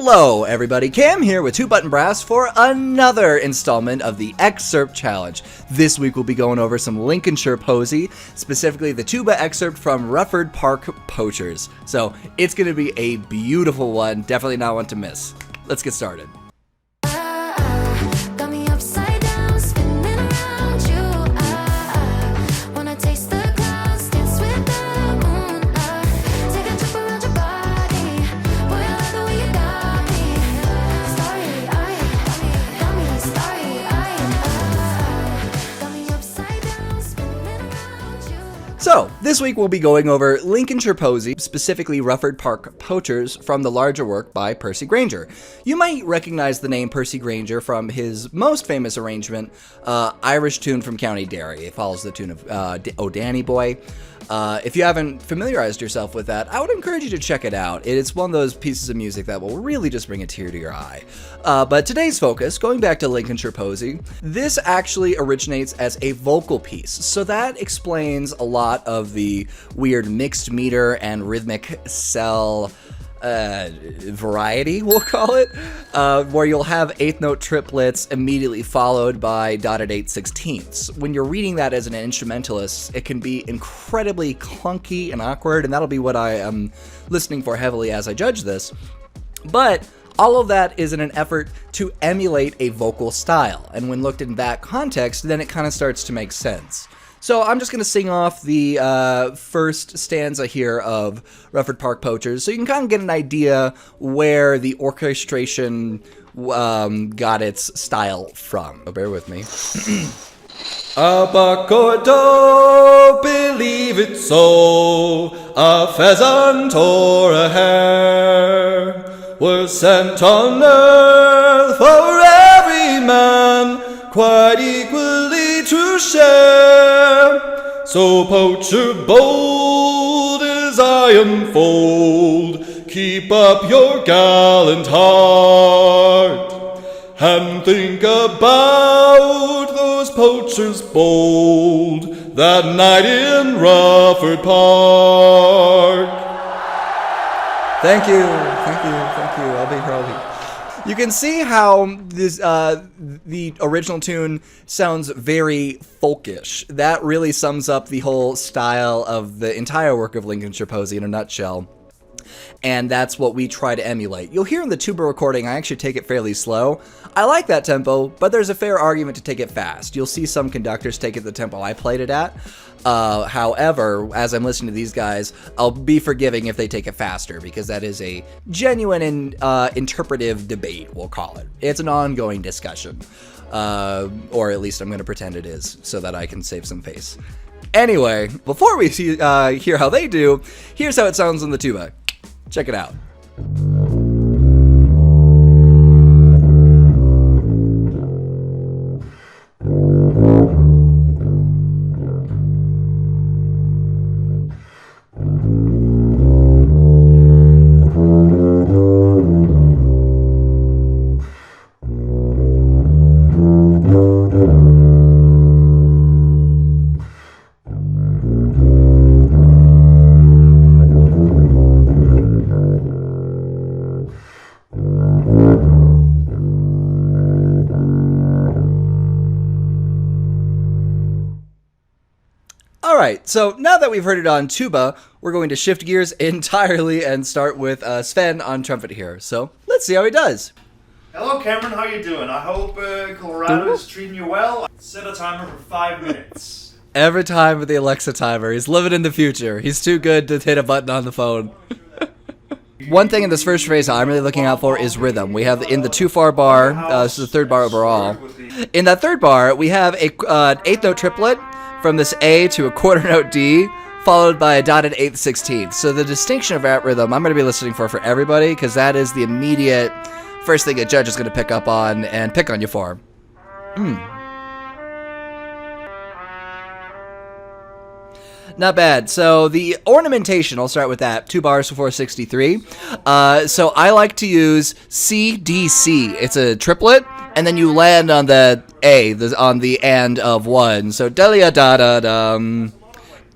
Hello everybody, Cam here with 2 Button Brass for another installment of the Excerpt Challenge. This week we'll be going over some Lincolnshire Posy, specifically the tuba excerpt from Rufford Park Poachers. So it's going to be a beautiful one, definitely not one to miss. Let's get started. So, this week we'll be going over Lincolnshire Posy, specifically Rufford Park Poachers, from the larger work by Percy Grainger. You might recognize the name Percy Grainger from his most famous arrangement, Irish Tune from County Derry. It follows the tune of O Danny Boy. If you haven't familiarized yourself with that, I would encourage you to check it out. It's one of those pieces of music that will really just bring a tear to your eye. But today's focus, going back to Lincolnshire Posy, this actually originates as a vocal piece. So that explains a lot of the weird mixed meter and rhythmic cell variety, we'll call it, where you'll have eighth note triplets immediately followed by dotted 8/16ths. When you're reading that as an instrumentalist, it can be incredibly clunky and awkward, and that'll be what I am listening for heavily as I judge this. But all of that is in an effort to emulate a vocal style, and when looked in that context, then it kind of starts to make sense. So I'm just going to sing off the first stanza here of Rufford Park Poachers, so you can kind of get an idea where the orchestration got its style from. So bear with me. A buck or a doe, believe it so, a pheasant or a hare, were sent on earth for every man, quite equally to share. So poacher bold, as I unfold, keep up your gallant heart, and think about those poachers bold that night in Rufford Park. Thank you. I'll be here. You can see how this the original tune sounds very folkish. That really sums up the whole style of the entire work of Lincolnshire Posy in a nutshell. And that's what we try to emulate. You'll hear in the tuba recording, I actually take it fairly slow. I like that tempo, but there's a fair argument to take it fast. You'll see some conductors take it the tempo I played it at. However, as I'm listening to these guys, I'll be forgiving if they take it faster, because that is a genuine and interpretive debate, we'll call it. It's an ongoing discussion. Or at least I'm going to pretend it is, so that I can save some face. Anyway, before we hear how they do, here's how it sounds on the tuba. Check it out. Alright, so now that we've heard it on tuba, we're going to shift gears entirely and start with Svend on trumpet here. So, let's see how he does. Hello Cameron, how you doing? I hope Colorado is treating you well. Set a timer for 5 minutes. Every time with the Alexa timer. He's living in the future. He's too good to hit a button on the phone. One thing in this first phrase I'm really looking out for is rhythm. We have in the too far bar, this is the third bar overall. In that third bar, we have a eighth note triplet from this A to a quarter note D, followed by a dotted 8/16. So the distinction of that rhythm I'm going to be listening for everybody, because that is the immediate first thing a judge is going to pick up on and pick on you for. Not bad. So the ornamentation, I'll start with that. 2 bars for 463. So I like to use C, D, C. It's a triplet, and then you land on the A, on the and of one. So delia da da dum,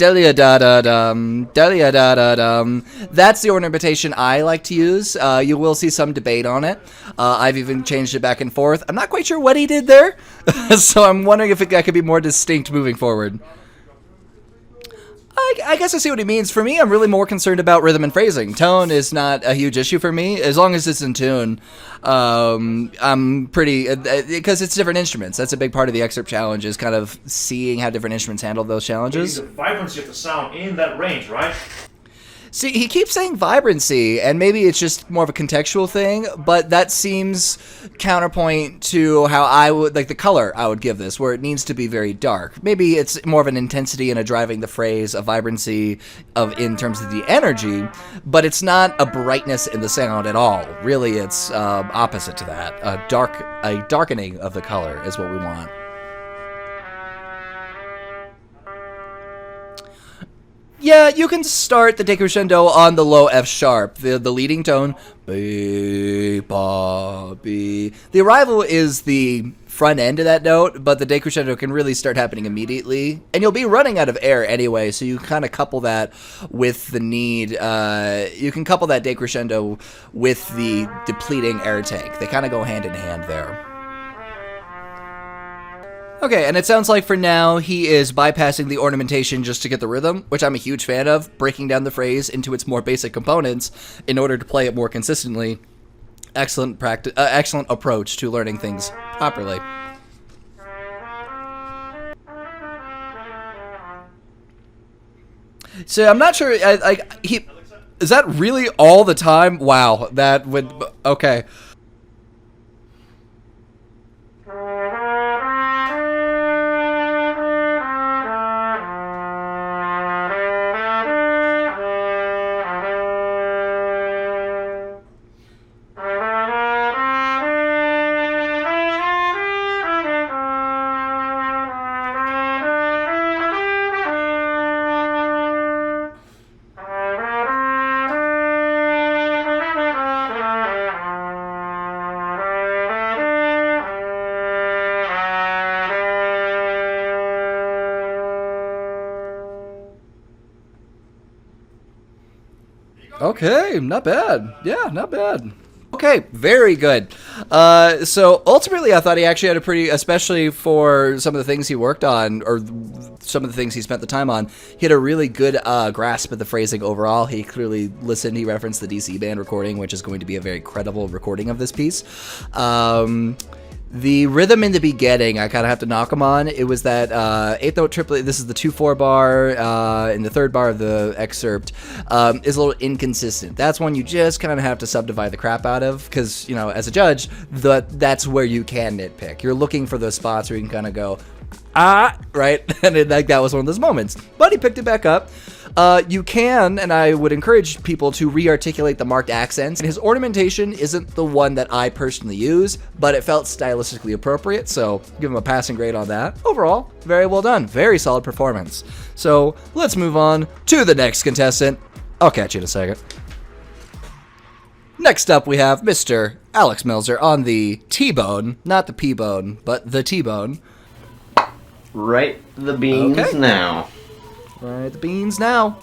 Delia da da dum, delia da da dum. That's the ornamentation I like to use. You will see some debate on it. I've even changed it back and forth. I'm not quite sure what he did there, so I'm wondering if that could be more distinct moving forward. I guess I see what he means. For me, I'm really more concerned about rhythm and phrasing. Tone is not a huge issue for me. As long as it's in tune, I'm pretty... because it's different instruments. That's a big part of the Excerpt challenge, is kind of seeing how different instruments handle those challenges. The vibrancy of the sound in that range, right? See, he keeps saying vibrancy, and maybe it's just more of a contextual thing, but that seems counterpoint to how I would, like the color I would give this, where it needs to be very dark. Maybe it's more of an intensity and a driving the phrase, a vibrancy in terms of the energy, but it's not a brightness in the sound at all. Really, it's opposite to that. A darkening of the color is what we want. Yeah, you can start the decrescendo on the low F sharp, the leading tone. B, ba, B. The arrival is the front end of that note, but the decrescendo can really start happening immediately. And you'll be running out of air anyway, so you kind of couple that with the need. You can couple that decrescendo with the depleting air tank. They kind of go hand in hand there. Okay, and it sounds like for now he is bypassing the ornamentation just to get the rhythm, which I'm a huge fan of, breaking down the phrase into its more basic components in order to play it more consistently. Excellent practice, excellent approach to learning things properly. So I'm not sure. Is that really all the time? Wow, that would okay. Okay, not bad. Yeah, not bad. Okay, very good. So ultimately, I thought he actually had a pretty, especially for some of the things he worked on, or some of the things he spent the time on, he had a really good grasp of the phrasing overall. He clearly listened. He referenced the DC band recording, which is going to be a very credible recording of this piece. The rhythm in the beginning, I kind of have to knock him on. It was that eighth note triplet. This is the 2/4 bar, and the third bar of the Excerpt is a little inconsistent. That's one you just kind of have to subdivide the crap out of, because, you know, as a judge, that's where you can nitpick. You're looking for those spots where you can kind of go, right? And that was one of those moments. But he picked it back up. You can, and I would encourage people to re-articulate the marked accents. And his ornamentation isn't the one that I personally use, but it felt stylistically appropriate, so give him a passing grade on that. Overall, very well done. Very solid performance. So let's move on to the next contestant. I'll catch you in a second. Next up, we have Mr. Alex Melzer on the T-bone. Not the P-bone, but the T-bone. Right the beans now. Right, the beans now.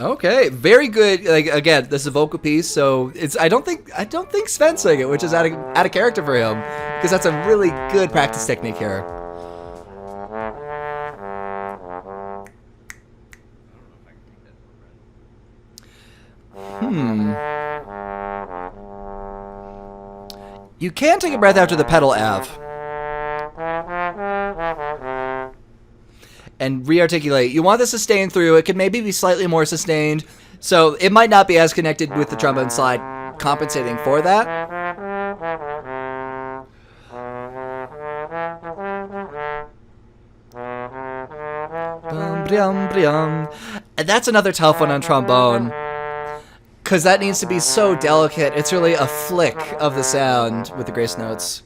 Okay, very good. Like, again, this is a vocal piece, so it's. I don't think Svend sang it, which is out of character for him, because that's a really good practice technique here. You can take a breath after the pedal F. And re-articulate. You want the sustain through. It could maybe be slightly more sustained. So it might not be as connected with the trombone slide, compensating for that. And that's another tough one on trombone, because that needs to be so delicate. It's really a flick of the sound with the grace notes.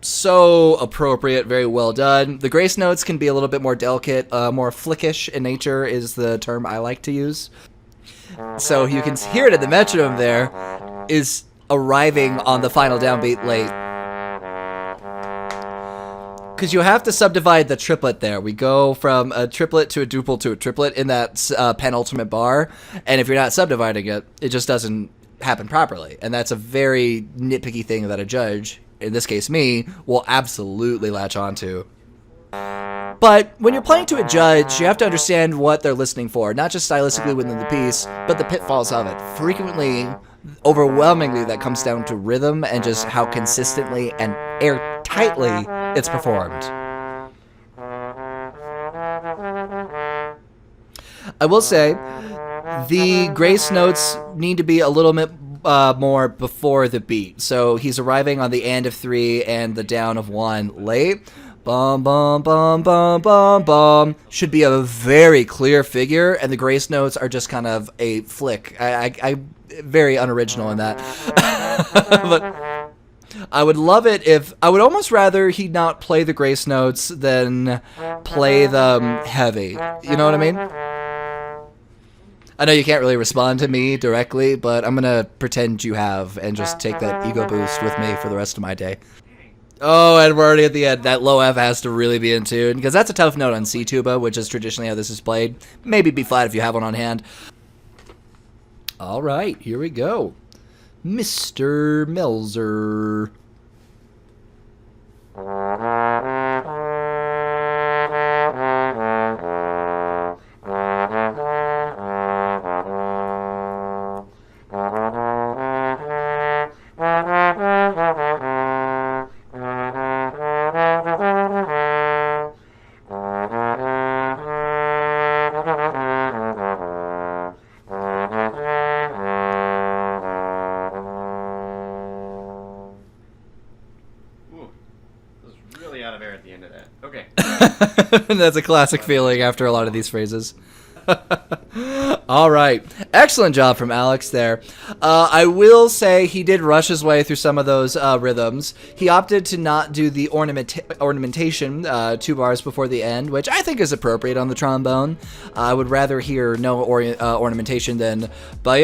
So appropriate, very well done. The grace notes can be a little bit more delicate, more flickish in nature is the term I like to use. So you can hear it at the metronome there, is arriving on the final downbeat late. because you have to subdivide the triplet there. We go from a triplet to a duple to a triplet in that penultimate bar, and if you're not subdividing it, it just doesn't happen properly. And that's a very nitpicky thing that a judge, in this case me, will absolutely latch onto. But when you're playing to a judge, you have to understand what they're listening for, not just stylistically within the piece, but the pitfalls of it. Frequently, overwhelmingly, that comes down to rhythm and just how consistently and airtightly it's performed. I will say, the grace notes need to be a little bit more before the beat. So he's arriving on the and of 3 and the down of 1 late. Bum, bum, bum, bum, bum, bum. Should be a very clear figure, and the grace notes are just kind of a flick. I very unoriginal in that. But I would love it if... I would almost rather he not play the grace notes than play them heavy. You know what I mean? I know you can't really respond to me directly, but I'm going to pretend you have and just take that ego boost with me for the rest of my day. Oh, and we're already at the end. That low F has to really be in tune, because that's a tough note on C tuba, which is traditionally how this is played. Maybe B flat if you have one on hand. All right, here we go. Mr. Melzer. That's a classic feeling after a lot of these phrases. All right. Excellent job from Alex there. I will say he did rush his way through some of those rhythms. He opted to not do the ornamentation 2 bars before the end, which I think is appropriate on the trombone. I would rather hear no ornamentation than right.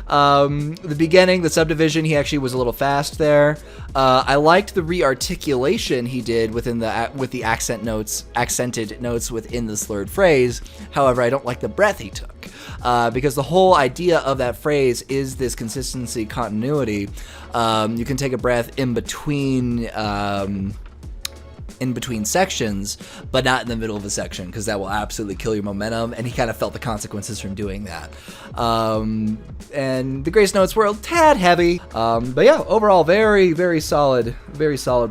The beginning, the subdivision, he actually was a little fast there. I liked the re-articulation he did with the accented notes within the slurred phrase. However, I don't like the breath he took, because the whole idea of that phrase is this consistency, continuity. You can take a breath in between sections, but not in the middle of a section, because that will absolutely kill your momentum, and he kind of felt the consequences from doing that. And the grace notes were a tad heavy, but yeah, overall, very, very solid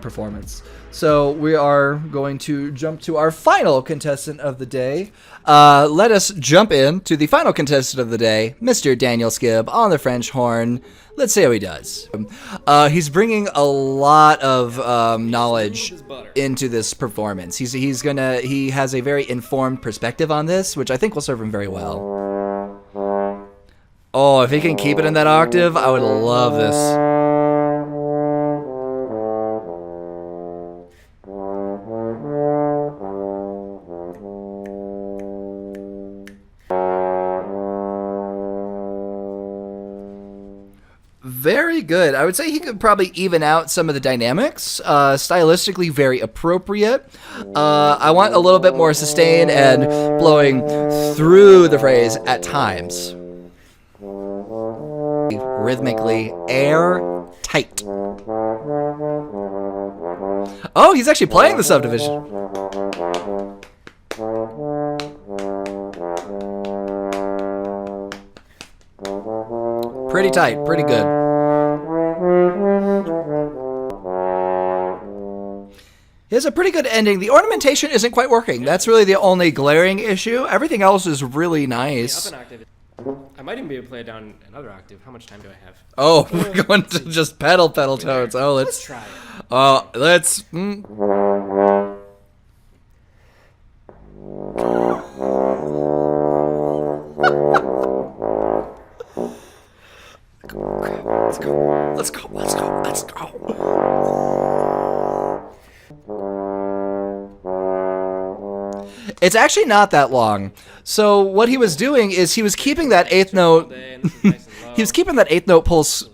performance. So we are going to jump to our final contestant of the day. Let us jump in to the final contestant of the day, Mr. Daniel Skib on the French horn. Let's see how he does. He's bringing a lot of knowledge into this performance. He has a very informed perspective on this, which I think will serve him very well. Oh, if he can keep it in that octave, I would love this. Very good. I would say he could probably even out some of the dynamics. Stylistically, very appropriate. I want a little bit more sustain and blowing through the phrase at times. Rhythmically airtight. Oh, he's actually playing the subdivision. Pretty tight, pretty good. He has a pretty good ending. The ornamentation isn't quite working. That's really the only glaring issue. Everything else is really nice. Up an octave. I might even be able to play it down another octave. How much time do I have? Oh, we're going to just pedal tones. Oh, let's try it. Oh, let's... Let's go. It's actually not that long. So what he was doing is he was keeping that eighth note. He was keeping that eighth note pulse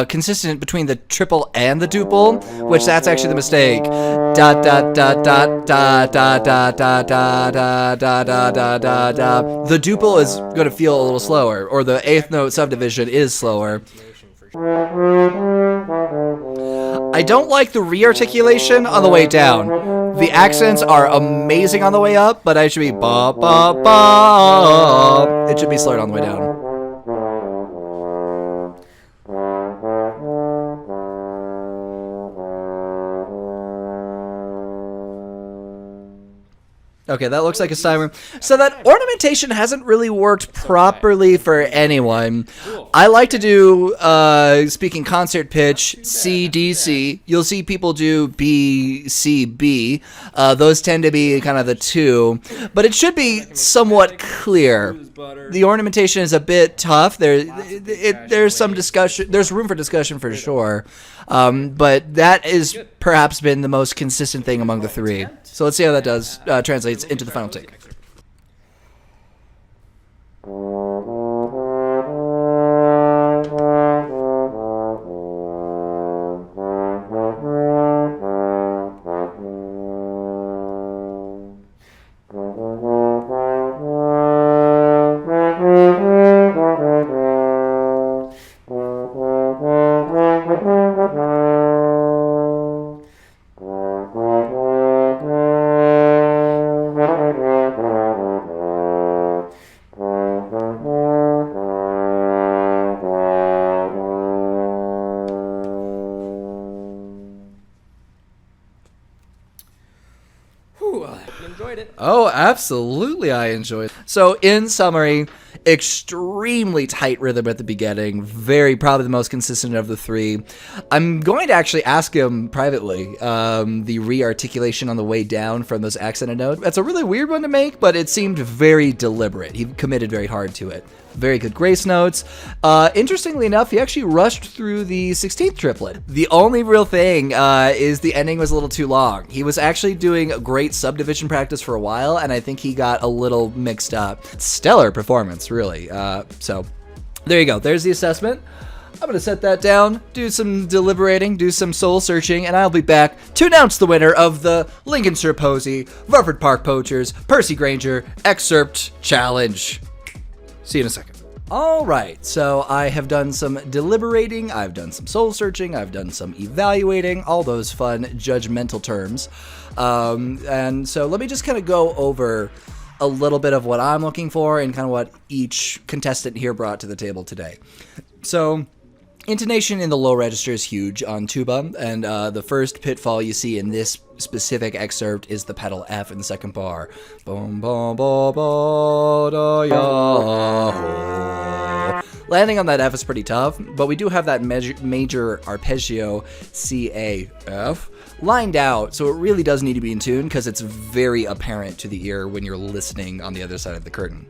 consistent between the triple and the duple, which that's actually the mistake. Da da da da da da da da da da da da da da da. The duple is going to feel a little slower, or the eighth note subdivision is slower. I don't like the rearticulation on the way down. The accents are amazing on the way up, but I should be ba ba ba. It should be slurred on the way down. Okay, that looks like a siren. So that ornamentation hasn't really worked properly for anyone. I like to do, speaking concert pitch, C, D, C. You'll see people do B, C, B. Those tend to be kind of the two. But it should be somewhat clear. The ornamentation is a bit tough. There's some discussion. There's room for discussion for sure. But that has perhaps been the most consistent thing among the three. So let's see how that does translates into the final take. Enjoyed it. Oh, absolutely, I enjoyed it. So, in summary, extremely tight rhythm at the beginning. Probably the most consistent of the three. I'm going to actually ask him privately the re-articulation on the way down from those accented notes. That's a really weird one to make, but it seemed very deliberate. He committed very hard to it. Very good grace notes. Interestingly enough, he actually rushed through the 16th triplet. The only real thing is the ending was a little too long. He was actually doing great subdivision practice for a while, and I think he got a little mixed up. Stellar performance, really. So there you go. There's the assessment. I'm going to set that down, do some deliberating, do some soul searching, and I'll be back to announce the winner of the Lincolnshire Posy, Rufford Park Poachers, Percy Grainger, Excerpt Challenge. See you in a second. All right, so I have done some deliberating, I've done some soul searching, I've done some evaluating, all those fun judgmental terms. And so let me just kind of go over a little bit of what I'm looking for and kind of what each contestant here brought to the table today. So intonation in the low register is huge on tuba, and the first pitfall you see in this specific excerpt is the pedal F in the second bar. Boom, boom, boom, boom, da, ya. Landing on that F is pretty tough, but we do have that major arpeggio C-A-F lined out, so it really does need to be in tune because it's very apparent to the ear when you're listening on the other side of the curtain.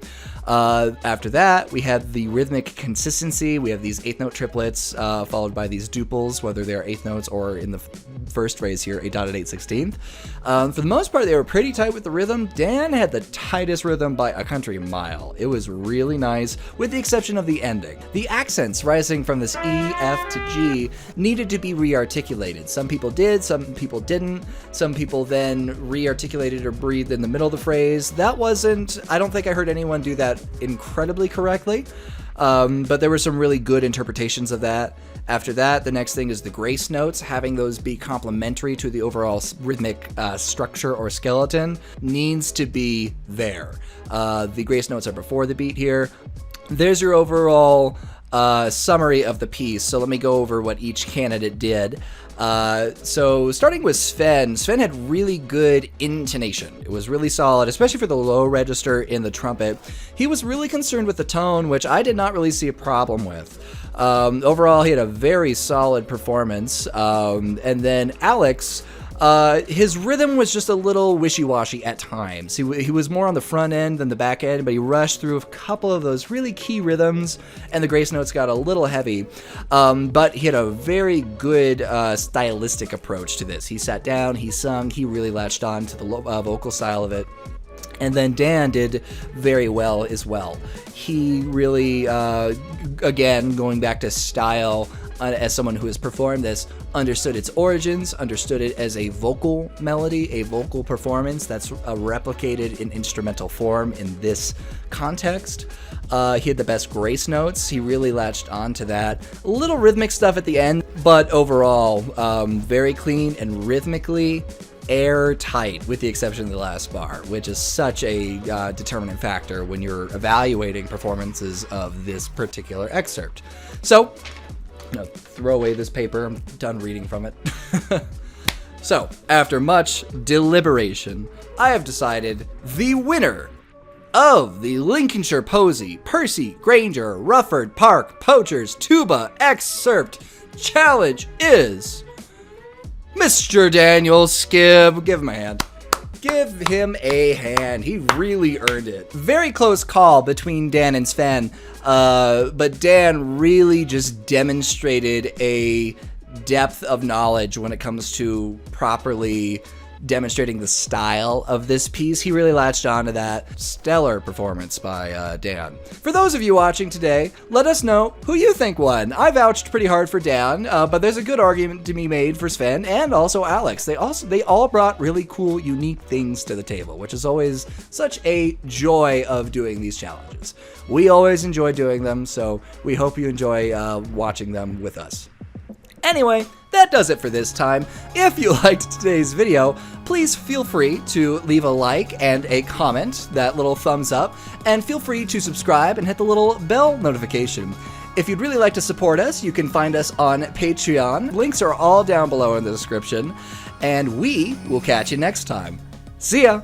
After that, we have the rhythmic consistency. We have these eighth note triplets, followed by these duples, whether they're eighth notes or in the first phrase here, 8.8/16. For the most part, they were pretty tight with the rhythm. Dan had the tightest rhythm by a country mile. It was really nice, with the exception of the ending. The accents rising from this E, F to G needed to be re-articulated. Some people did, some people didn't. Some people then re-articulated or breathed in the middle of the phrase. That wasn't, I don't think I heard anyone do that incredibly correctly, but there were some really good interpretations of that. After that, the next thing is the grace notes. Having those be complementary to the overall rhythmic structure or skeleton needs to be there. The grace notes are before the beat here. There's your overall summary of the piece. So let me go over what each candidate did. So starting with Svend had really good intonation. It was really solid, especially for the low register in the trumpet. He was really concerned with the tone, which I did not really see a problem with. Overall, he had a very solid performance. And then Alex, his rhythm was just a little wishy-washy at times. He was more on the front end than the back end, but he rushed through a couple of those really key rhythms, and the grace notes got a little heavy. But he had a very good stylistic approach to this. He sat down, he sung, he really latched on to the vocal style of it. And then Dan did very well as well. He really, again, going back to style, as someone who has performed this, understood its origins, understood it as a vocal melody, a vocal performance that's replicated in instrumental form in this context. He had the best grace notes. He really latched on to that. A little rhythmic stuff at the end, but overall, very clean and rhythmically airtight, with the exception of the last bar, which is such a determinant factor when you're evaluating performances of this particular excerpt. So, throw away this paper. I'm done reading from it. So, after much deliberation, I have decided the winner of the Lincolnshire Posy, Percy Grainger, Rufford Park Poachers Tuba Excerpt Challenge is Mr. Daniel Skib. Give him a hand. Give him a hand. He really earned it. Very close call between Dan and Svend, but Dan really just demonstrated a depth of knowledge when it comes to properly demonstrating the style of this piece. He really latched on to that. Stellar performance by Dan. For those of you watching today, let us know who you think won. I vouched pretty hard for Dan, but there's a good argument to be made for Svend and also Alex. They all brought really cool, unique things to the table, which is always such a joy of doing these challenges. We always enjoy doing them, so we hope you enjoy watching them with us. Anyway, that does it for this time. If you liked today's video, please feel free to leave a like and a comment, that little thumbs up, and feel free to subscribe and hit the little bell notification. If you'd really like to support us, you can find us on Patreon. Links are all down below in the description, and we will catch you next time. See ya!